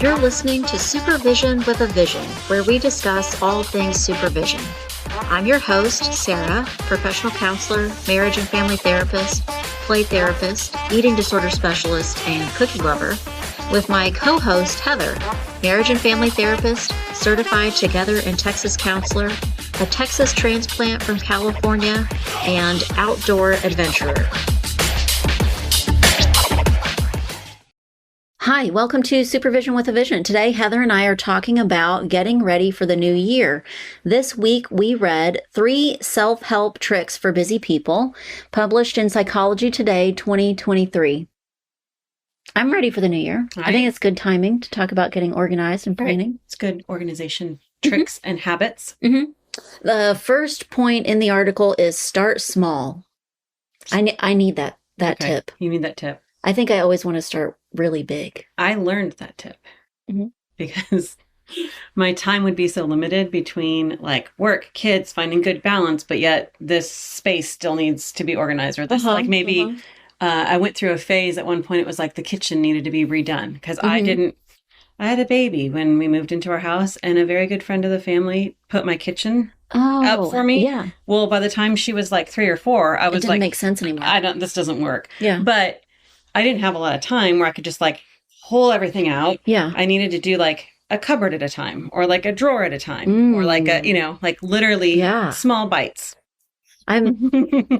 You're listening to Supervision with a Vision, where we discuss all things supervision. I'm your host, Sarah, professional counselor, marriage and family therapist, play therapist, eating disorder specialist, and cookie lover, with my co-host, Heather, marriage and family therapist, certified Together in Texas counselor, a Texas transplant from California, and outdoor adventurer. Hi, welcome to Supervision with a Vision. Today, Heather and I are talking about getting ready for the new year. This week, we read 3 self-help tricks for busy people, published in Psychology Today 2023. I'm ready for the new year. I think it's good timing to talk about getting organized and planning. Right. It's good organization tricks and habits. The first point in the article is start small. I need that tip. You need that tip. I think I always want to start really big. I learned that tip because my time would be so limited between like work, kids, finding good balance, but yet this space still needs to be organized. Or this I went through a phase at one point. It was like the kitchen needed to be redone because I had a baby when we moved into our house, and a very good friend of the family put my kitchen up for me. Yeah. Well, by the time she was like 3 or 4, I was didn't make sense anymore. This doesn't work. Yeah. But I didn't have a lot of time where I could just like pull everything out. Yeah. I needed to do like a cupboard at a time, or like a drawer at a time, or like like literally small bites.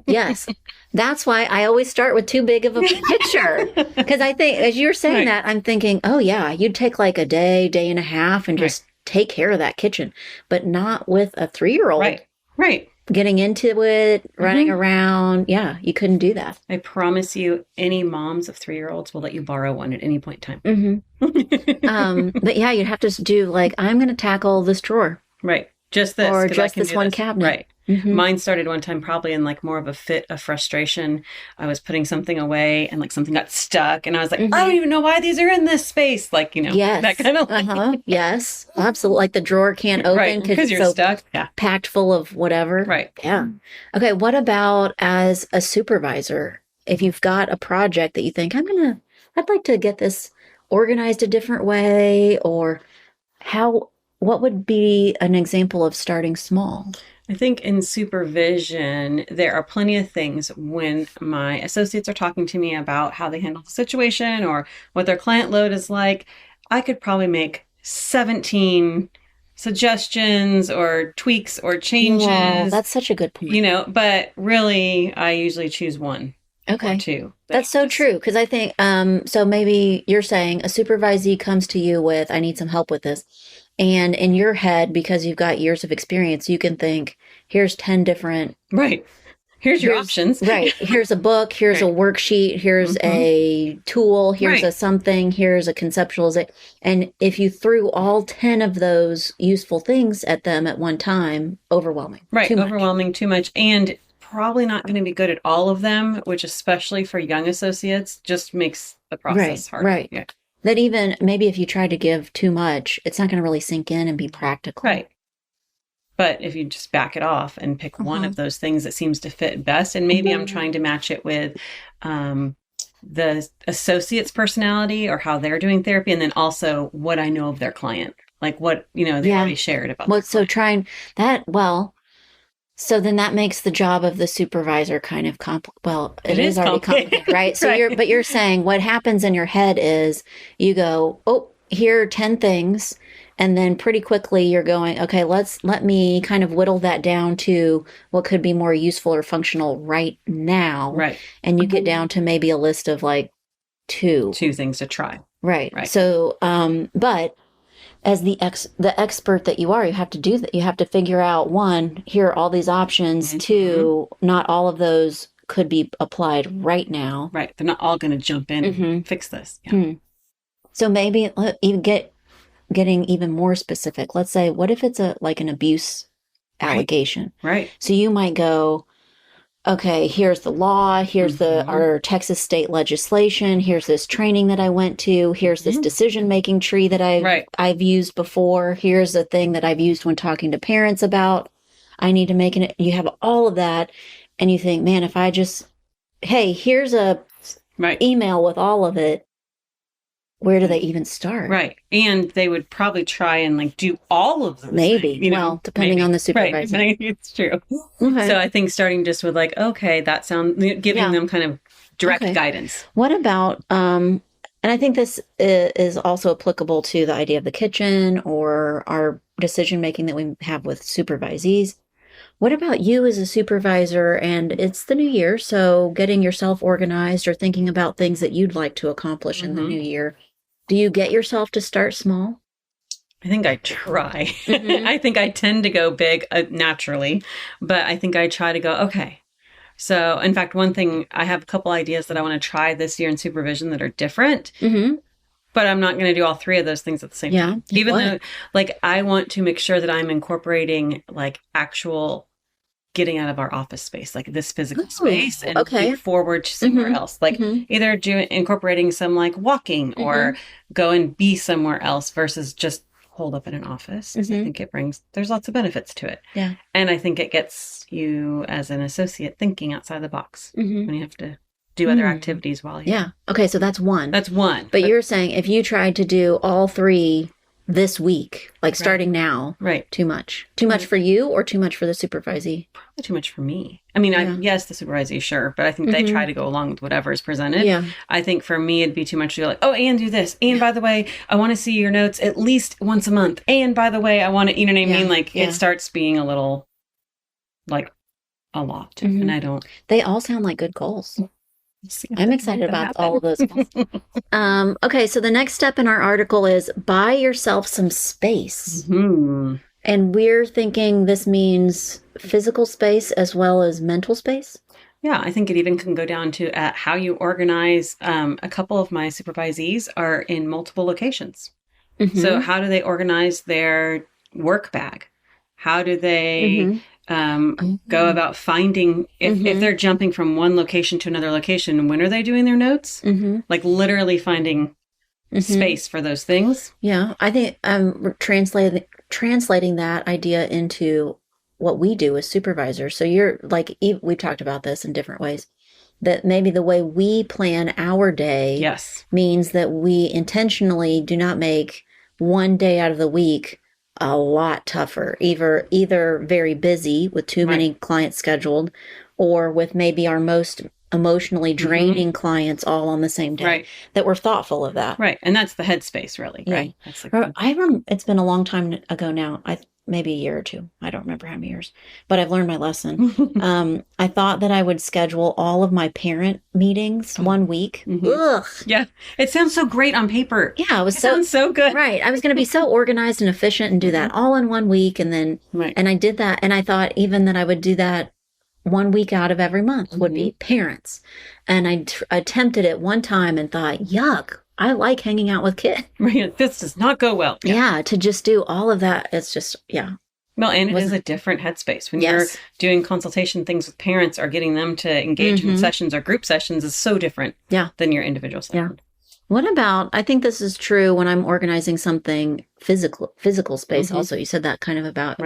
Yes. That's why I always start with too big of a picture. Because I think, as you're saying that, I'm thinking, oh yeah, you'd take like a day and a half and just take care of that kitchen, but not with a 3-year-old. Right. Getting into it, running around. Yeah, you couldn't do that. I promise you, any moms of 3-year-olds will let you borrow one at any point in time. But yeah, you'd have to do like, I'm going to tackle this drawer. Right. Just this. Or just this one cabinet. Right. Mine started one time probably in like more of a fit of frustration. I was putting something away and like something got stuck, and I was like, I don't even know why these are in this space. Like, that kind of Yes, absolutely. Like the drawer can't open because you're so stuck. Packed full of whatever. Right. Yeah. Okay. What about as a supervisor? If you've got a project that you think I'd like to get this organized a different way, or what would be an example of starting small? I think in supervision, there are plenty of things when my associates are talking to me about how they handle the situation or what their client load is like. I could probably make 17 suggestions or tweaks or changes. Yeah, that's such a good point. But really, I usually choose 1 or 2. That's so true. Because I think, so maybe you're saying a supervisee comes to you with, I need some help with this. And in your head, because you've got years of experience, you can think, here's 10 different... Right. Here's your options. Right. Here's a book. Here's a worksheet. Here's a tool. Here's a something. Here's a conceptualization. And if you threw all 10 of those useful things at them at one time, overwhelming. Right. Too much. And probably not going to be good at all of them, which especially for young associates just makes the process harder. Right. Yeah. That even maybe if you try to give too much, it's not going to really sink in and be practical. Right. But if you just back it off and pick one of those things that seems to fit best, and maybe I'm trying to match it with the associate's personality or how they're doing therapy, and then also what I know of their client, like what, they already shared about. So then that makes the job of the supervisor kind of it is already complicated, right? So you're saying what happens in your head is you go, oh, here are 10 things. And then pretty quickly you're going, okay, let me kind of whittle that down to what could be more useful or functional right now. Right. And you get down to maybe a list of like 2 things to try. Right. So, but as the expert that you are, you have to do that. You have to figure out 1, here are all these options. 2, not all of those could be applied right now. Right. They're not all going to jump in and fix this. Yeah. So maybe even getting even more specific. Let's say, what if it's an abuse allegation? Right. So you might go, okay, here's the law, here's our Texas state legislation, here's this training that I went to, here's this decision-making tree that I've used before, here's the thing that I've used when talking to parents about, I need to make you have all of that, and you think, man, if hey, here's a Right. email with all of it. Where do they even start? Right. And they would probably try and like do all of them. Maybe. Depending on the supervisor. Right. It's true. Okay. So I think starting just with like, okay, that sounds, giving them kind of direct guidance. What about, and I think this is also applicable to the idea of the kitchen or our decision making that we have with supervisees. What about you as a supervisor? And it's the new year, so getting yourself organized or thinking about things that you'd like to accomplish in the new year. Do you get yourself to start small? I think I try. I think I tend to go big naturally, but I think I try to go, okay. So, in fact, one thing, I have a couple ideas that I want to try this year in supervision that are different, but I'm not going to do all three of those things at the same time. Even though, like, I want to make sure that I'm incorporating, like, actual getting out of our office space, like this physical space, and move forward to somewhere else. Like, either incorporating some, like, walking or go and be somewhere else versus just hold up in an office. I think there's lots of benefits to it. Yeah. And I think it gets you as an associate thinking outside the box when you have to do other activities while you're... Yeah. Okay, so that's one. That's one. But you're saying if you tried to do all three this week, like starting now, too much. Too much for you or too much for the supervisee? Probably too much for me. I mean, yes, the supervisee, sure, but I think they try to go along with whatever is presented. Yeah. I think for me, it'd be too much to be like, oh, and do this. And by the way, I want to see your notes at least once a month. And by the way, I want to, you know what I mean? Like, it starts being a little, like, a lot. And I don't... They all sound like good goals. I'm excited about all of those. Okay, so the next step in our article is buy yourself some space. And we're thinking this means physical space as well as mental space. Yeah, I think it even can go down to how you organize. A couple of my supervisees are in multiple locations. So how do they organize their work bag? How do they... go about finding if they're jumping from one location to another location, when are they doing their notes? Like literally finding space for those things. Yeah, I think translating that idea into what we do as supervisors. So you're like, we've talked about this in different ways, that maybe the way we plan our day means that we intentionally do not make one day out of the week a lot tougher, either very busy with too many clients scheduled, or with maybe our most emotionally draining clients all on the same day. That we're thoughtful of that. And that's the headspace, really. Right. That's I remember it's been a long time ago now. Maybe a year or two. I don't remember how many years, but I've learned my lesson. I thought that I would schedule all of my parent meetings 1 week. Ugh. Yeah. It sounds so great on paper. Yeah. It sounds so good. Right. I was going to be so organized and efficient and do that all in 1 week. And then, and I did that. And I thought even that I would do that 1 week out of every month would be parents. And I attempted it one time and thought, yuck. I like hanging out with kids. This does not go well. Yeah, to just do all of that, it's just, Well, and it is a different headspace. When you're doing consultation things with parents or getting them to engage in sessions or group sessions is so different than your individual session. What about, I think this is true when I'm organizing something physical space also. You said that kind of about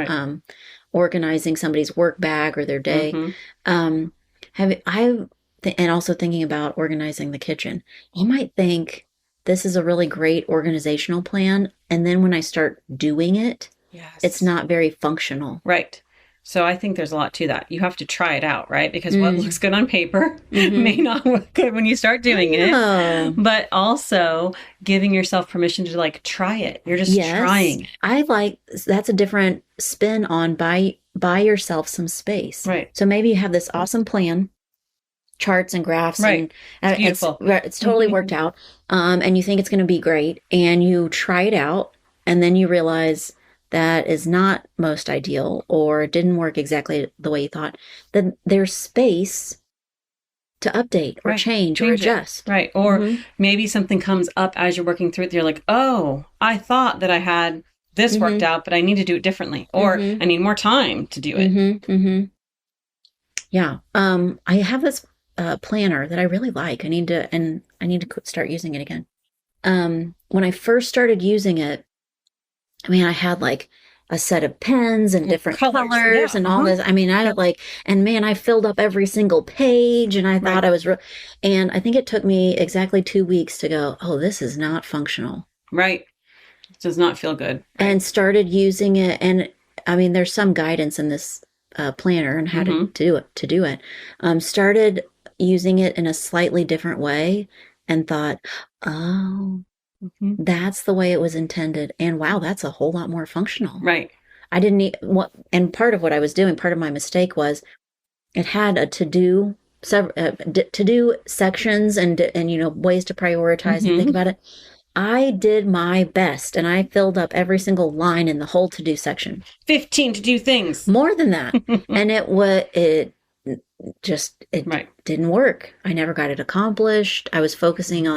organizing somebody's work bag or their day. And also thinking about organizing the kitchen. You might think, this is a really great organizational plan. And then when I start doing it, it's not very functional. Right. So I think there's a lot to that. You have to try it out, right? Because what looks good on paper may not look good when you start doing it. But also giving yourself permission to like try it. You're just trying. That's a different spin on buy yourself some space. Right. So maybe you have this awesome plan. Charts and graphs and it's beautiful. It's totally worked out. And you think it's going to be great and you try it out and then you realize that is not most ideal or it didn't work exactly the way you thought. Then there's space to update or change or adjust. Right. Or maybe something comes up as you're working through it. You're like, oh, I thought that I had this worked out, but I need to do it differently or I need more time to do it. Yeah. I have this planner that I really like. I need to start using it again. When I first started using it, I mean, I had like a set of pens and different colors and all this. I mean, I like, and man, I filled up every single page and I thought I was, and I think it took me exactly 2 weeks to go, oh, this is not functional. Right. It does not feel good. And started using it. And I mean, there's some guidance in this planner and how to do it. Started using it in a slightly different way and thought, oh, that's the way it was intended. And wow, that's a whole lot more functional. Right. I didn't need what, and part of what I was doing, part of my mistake was it had a to-do sections and ways to prioritize and think about it. I did my best and I filled up every single line in the whole to-do section. 15 to-do things. More than that. And it didn't work. I never got it accomplished. I was putting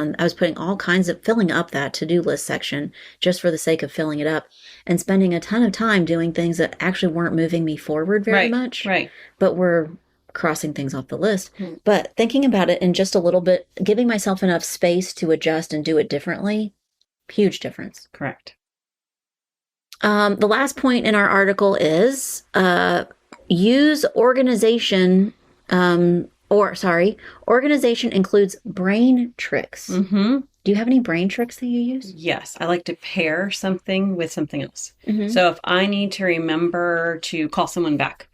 all kinds of filling up that to-do list section just for the sake of filling it up and spending a ton of time doing things that actually weren't moving me forward very much. Right. But were crossing things off the list. But thinking about it in just a little bit, giving myself enough space to adjust and do it differently, huge difference. Correct. The last point in our article is use organization. Organization includes brain tricks. Do you have any brain tricks that you use? Yes. I like to pair something with something else. So if I need to remember to call someone back,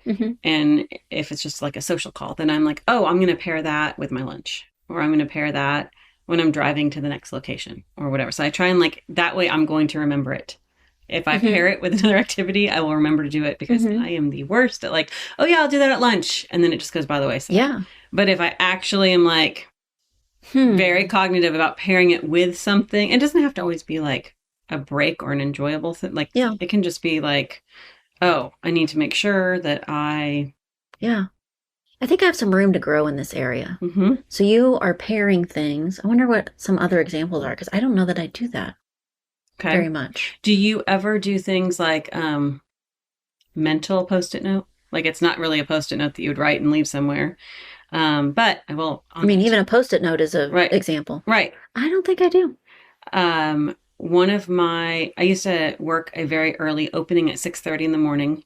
and if it's just like a social call, then I'm like, oh, I'm going to pair that with my lunch, or I'm going to pair that when I'm driving to the next location or whatever. So I try and that way I'm going to remember it. If I pair it with another activity, I will remember to do it because I am the worst at oh yeah, I'll do that at lunch. And then it just goes by the wayside. Yeah. But if I actually am very cognitive about pairing it with something, it doesn't have to always be a break or an enjoyable thing. It can just be oh, I need to make sure that I think I have some room to grow in this area. So you are pairing things. I wonder what some other examples are, because I don't know that I do that. Okay. Very much. Do you ever do things like mental Post-it note? It's not really a Post-it note that you would write and leave somewhere. But I will. Even a Post-it note is a example. Right. I don't think I do. I used to work a very early opening at 6:30 in the morning.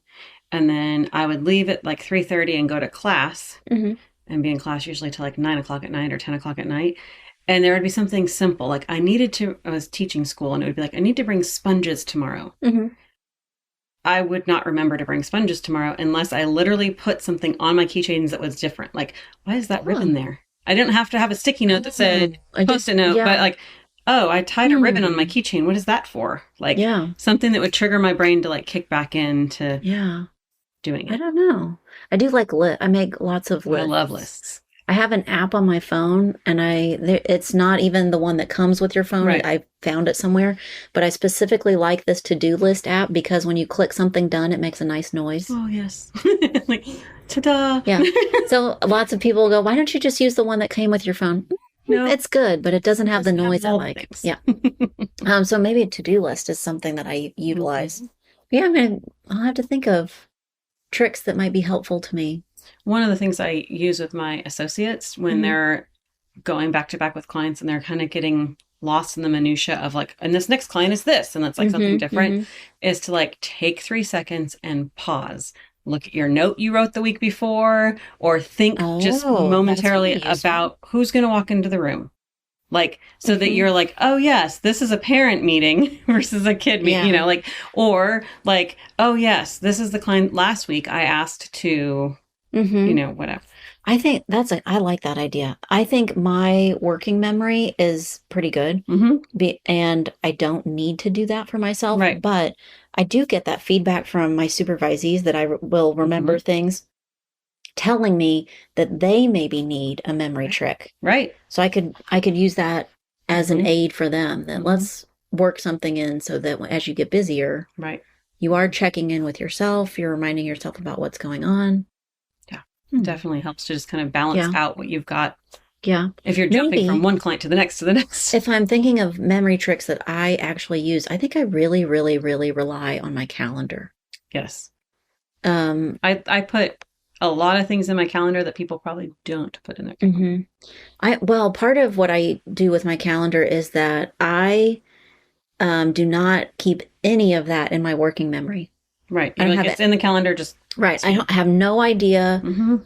And then I would leave at 3:30 and go to class and be in class usually till 9 o'clock at night or 10 o'clock at night. And there would be something simple. I was teaching school and it would be I need to bring sponges tomorrow. I would not remember to bring sponges tomorrow unless I literally put something on my keychains that was different. Why is that ribbon there? I didn't have to have a sticky note that said Post-it note, but oh, I tied a ribbon on my keychain. What is that for? Something that would trigger my brain to kick back into doing it. I don't know. I do I make lots of lists. I love lists. I have an app on my phone, and it's not even the one that comes with your phone. Right. I found it somewhere, but I specifically like this to-do list app because when you click something done, it makes a nice noise. Oh, yes. Ta-da! Yeah. So lots of people go, why don't you just use the one that came with your phone? No. It's good, but it doesn't have the noise I like. Things. Yeah. So maybe a to-do list is something that I utilize. Yeah, I'll have to think of tricks that might be helpful to me. One of the things I use with my associates when they're going back to back with clients and they're kind of getting lost in the minutia of and this next client is this, and that's something different, is to take 3 seconds and pause. Look at your note you wrote the week before, or think just momentarily about who's going to walk into the room. So that you're oh yes, this is a parent meeting versus a kid meeting, or oh yes, this is the client last week I asked to, whatever. I think I like that idea. I think my working memory is pretty good and I don't need to do that for myself, but I do get that feedback from my supervisees that I will remember things, telling me that they maybe need a memory trick. Right. So I could use that as an aid for them, that let's work something in so that as you get busier, you are checking in with yourself, you're reminding yourself about what's going on. Yeah. Definitely helps to just kind of balance out what you've got. Yeah. If you're jumping from one client to the next. If I'm thinking of memory tricks that I actually use, I think I really, really, really rely on my calendar. Yes. I put a lot of things in my calendar that people probably don't put in their calendar. Part of what I do with my calendar is that I do not keep any of that in my working memory. Right. I don't have it's in the calendar. Just right. I have no idea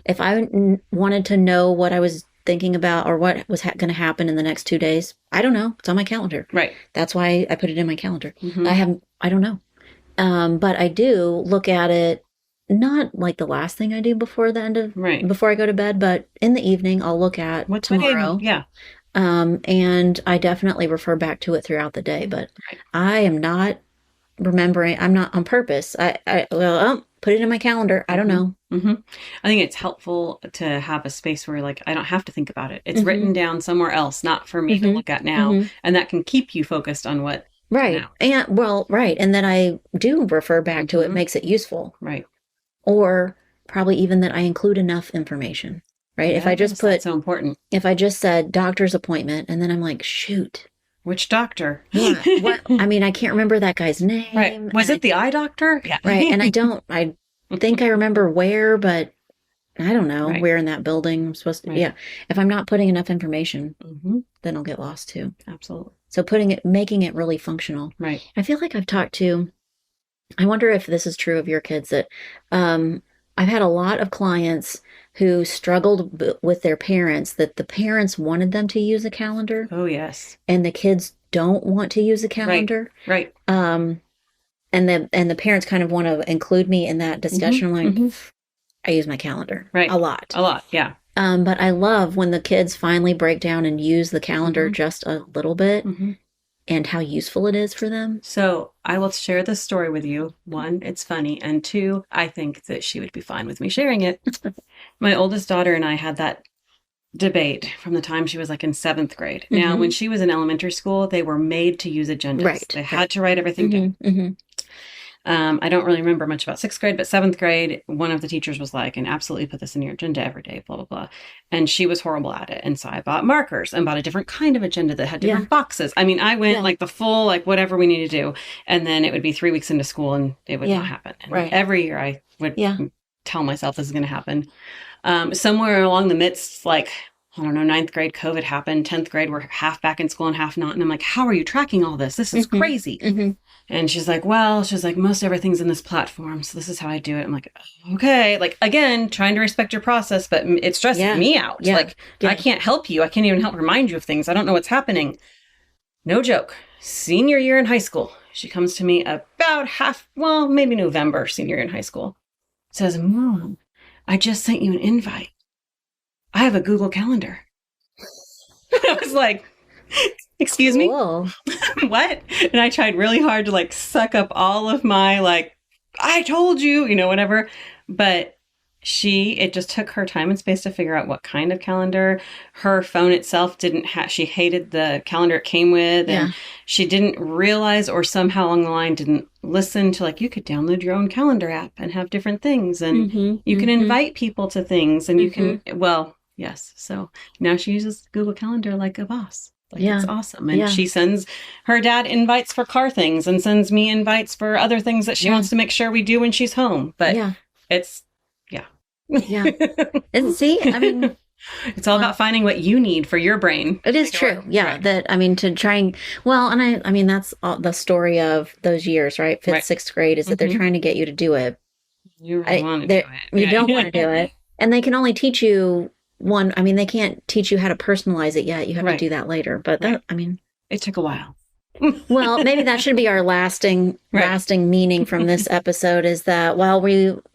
if I wanted to know what I was thinking about or what was going to happen in the next 2 days. I don't know. It's on my calendar. Right. That's why I put it in my calendar. I don't know. But I do look at it, not like the last thing I do before the end of, before I go to bed, but in the evening, I'll look at what's tomorrow. Yeah. And I definitely refer back to it throughout the day, but I am not remembering. I'm not on purpose. Put it in my calendar. I don't know. I think it's helpful to have a space where like, I don't have to think about it. It's written down somewhere else, not for me to look at now. And that can keep you focused on what. Right. Now. And then I do refer back to it, makes it useful. Right. Or probably even that I include enough information. Right. Yeah, if I just put, so important. If I just said doctor's appointment and then I'm like, shoot. Which doctor? Yeah. What? I mean, I can't remember that guy's name. Right. Was it the eye doctor? Yeah. Right. And I think I remember where, but I don't know where in that building I'm supposed to. Yeah. If I'm not putting enough information, then I'll get lost too. Absolutely. So making it really functional. Right. I feel like I wonder if this is true of your kids, that I've had a lot of clients who struggled with their parents, that the parents wanted them to use a calendar. Oh, yes. And the kids don't want to use a calendar. Right. And the parents kind of want to include me in that discussion. Like, I use my calendar. Right. A lot. Yeah. But I love when the kids finally break down and use the calendar just a little bit and how useful it is for them. So I will share this story with you. One, it's funny. And two, I think that she would be fine with me sharing it. My oldest daughter and I had that debate from the time she was like in 7th grade. Now, when she was in elementary school, they were made to use agendas. Right. They had to write everything down. I don't really remember much about 6th grade, but 7th grade, one of the teachers was like, and absolutely put this in your agenda every day, blah, blah, blah. And she was horrible at it. And so I bought markers and bought a different kind of agenda that had different boxes. I mean, I went like the full, like whatever we need to do. And then it would be 3 weeks into school and it would not happen. And every year I would tell myself this is going to happen. Somewhere along the midst, like, I don't know, 9th grade, COVID happened. 10th grade, we're half back in school and half not. And I'm like, how are you tracking all this? This is crazy. And she's like, most everything's in this platform. So this is how I do it. I'm like, okay. Like, again, trying to respect your process, but it stresses me out. Like, I can't help you. I can't even help remind you of things. I don't know what's happening. No joke. Senior year in high school. She comes to me about maybe November, senior year in high school. Says, Mom, I just sent you an invite. I have a Google Calendar. I was like, excuse me? What? And I tried really hard to like suck up all of my like, I told you, whatever. But it just took her time and space to figure out what kind of calendar. Her phone itself she hated the calendar it came with. And she didn't realize, or somehow along the line didn't listen to, like, you could download your own calendar app and have different things. And you can invite people to things and you can, yes. So now she uses Google Calendar like a boss. Like, it's awesome. And she sends her dad invites for car things and sends me invites for other things that she wants to make sure we do when she's home. But it's, And see, I mean, it's all about finding what you need for your brain. It is true. Yeah. Right. To try and, I mean, that's the story of those years, right? 5th, 6th grade is that they're trying to get you to do it. You really want to do it. You don't want to do it. And they can only teach you they can't teach you how to personalize it yet. You have to do that later. But it took a while. Well, maybe that should be our lasting meaning from this episode, is that while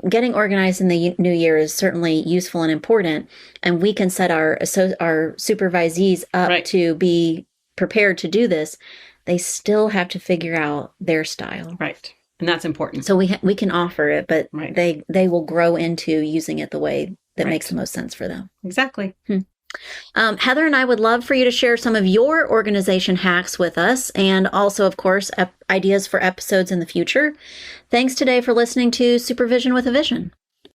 getting organized in the new year is certainly useful and important, and we can set our supervisees up to be prepared to do this, they still have to figure out their style. Right. And that's important. So we can offer it, but they will grow into using it the way that makes the most sense for them. Exactly. Heather and I would love for you to share some of your organization hacks with us, and also, of course, ideas for episodes in the future. Thanks today for listening to Supervision with a Vision.